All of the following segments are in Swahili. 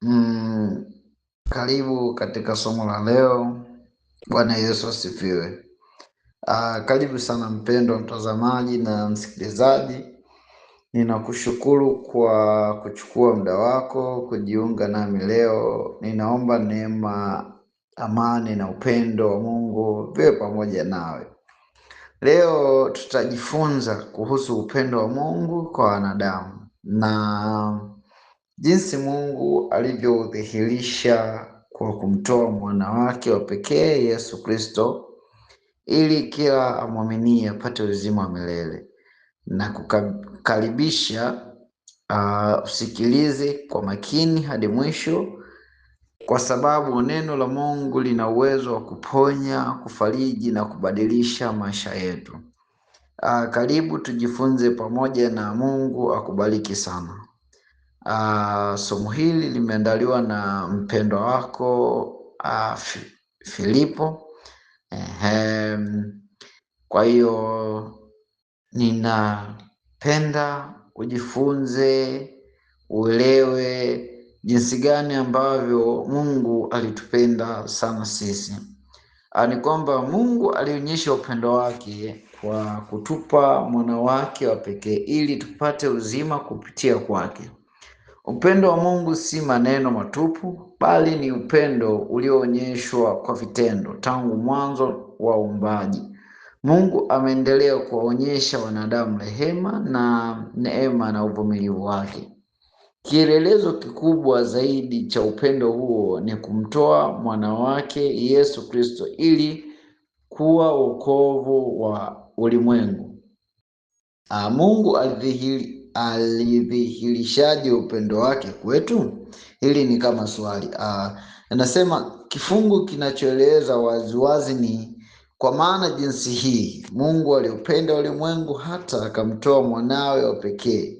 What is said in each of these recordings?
Mm, Karibu katika somo la leo. Bwana Yesu asifiwe. Karibu sana mpendwa mtazamaji na msikilizaji. Ninakushukuru kwa kuchukua muda wako kujiunga nami leo. Ninaomba neema, amani na upendo wa Mungu viwe pamoja nawe. Leo tutajifunza kuhusu upendo wa Mungu kwa wanadamu na jinsi Mungu alivyodhihirisha kwa kumtoa mwana wake wa pekee Yesu Kristo ili kila amwaminie apate uzima wa milele, na kukaribisha usikilize kwa makini hadi mwisho, kwa sababu neno la Mungu lina uwezo wa kuponya, kufariji na kubadilisha maisha yetu. Karibu tujifunze pamoja na Mungu akubariki sana. Somo hili limeandaliwa na mpendwa wako Filipo. Kwa hiyo ninapenda ujifunze, uelewe jinsi gani ambavyo Mungu alitupenda sana sisi. Ni kwamba Mungu alionyesha upendo wake kwa kutupa mwana wake wa pekee ili tupate uzima kupitia kwake. Upendo wa Mungu si maneno matupu, bali ni upendo ulioonyeshwa kwa vitendo tangu mwanzo wa uumbaji. Mungu ameendelea kuwaonyesha wanadamu rehema na neema na uvumilivu wake. Kielelezo kikubwa zaidi cha upendo huo ni kumtoa mwana wake Yesu Kristo ili kuwa wokovu wa ulimwengu. Mungu alidhihirishaje upendo wake kwetu? Hili ni kama swali. Anasema kifungu kinachoeleza waziwazi ni kwa maana jinsi hii Mungu aliupenda ulimwengu hata akamtoa mwanawe wa pekee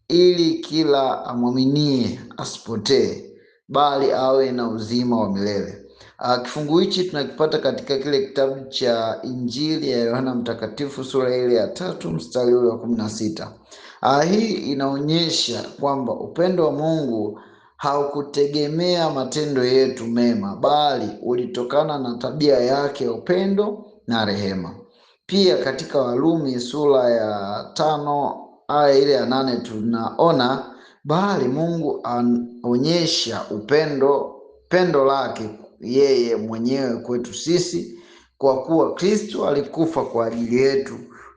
ili kila amwaminie asipotee bali awe na uzima wa milele. Kifungu hichi tunakipata katika kile kitabu cha Injili ya Yohana Mtakatifu sura ile ya 3 mstari ule wa 16. Hii inaonyesha kwamba upendo wa Mungu haukutegemea matendo yetu mema, bali ulitokana na tabia yake ya upendo na rehema. Pia katika Warumi sura ya 5 aya ile ya 8 tunaona bali Mungu anaonyesha pendo lake yeye mwenyewe kwetu sisi kwa kuwa Kristo alikufa kwa ajili yetu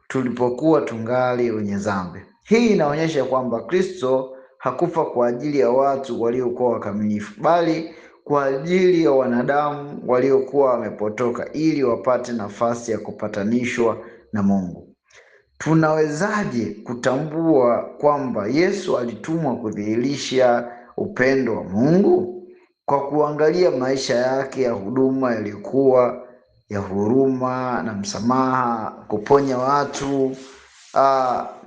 tulipokuwa tungali wenye dhambi. Hii inaonyesha kwamba Kristo hakufa kwa ajili ya watu waliokuwa wakamilifu, bali kwa ajili ya wanadamu waliokuwa wamepotoka ili wapate nafasi ya kupatanishwa na Mungu. Tunawezaje kutambua kwamba Yesu alitumwa kudhihirisha upendo wa Mungu? Kwa kuangalia maisha yake ya huduma yalikuwa ya huruma na msamaha, kuponya watu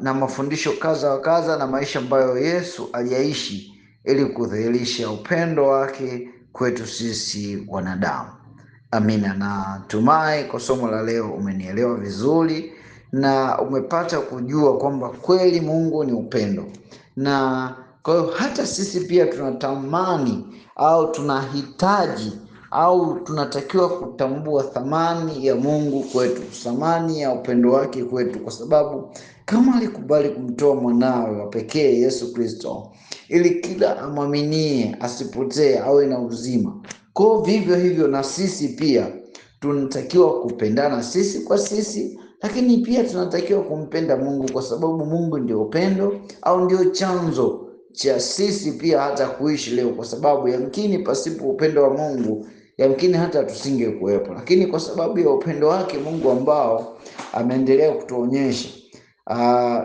na mafundisho kadha wa kadha, na maisha ambayo Yesu aliyaishi ili kudhihirisha upendo wake kwetu sisi wanadamu. Amina. Natumai kwa somo la leo umenielewa vizuri na umepata kujua kwamba kweli Mungu ni upendo, na kwa hiyo hata sisi pia tunatamani au tunahitaji au tunatakiwa kutambua thamani ya Mungu kwetu, thamani ya upendo wake kwetu, kwa sababu kama alikubali kumtoa mwanawe wa pekee Yesu Kristo ili kila amwaminie asipotee awe na uzima, kwa vivyo hivyo na sisi pia tunatakiwa kupendana sisi kwa sisi, lakini pia tunatakiwa kumpenda Mungu kwa sababu Mungu ndio upendo, au ndio chanzo cha sisi pia hata kuishi leo, kwa sababu yamkini pasipo upendo wa Mungu yamkini hata tusinge kuwepo, lakini kwa sababu ya upendo wake Mungu ambao ameendelea kutuonyesha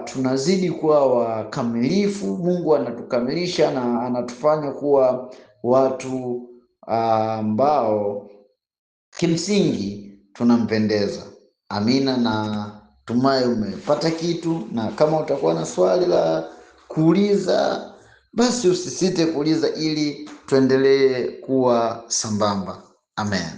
tunazidi kuwa wakamilifu. Mungu anatukamilisha na anatufanya kuwa watu ambao kimsingi tunampendeza. Amina, na tumai umepata kitu, na kama utakuwa na swali la kuuliza basi usisite kuuliza ili tuendelee kuwa sambamba. Amen.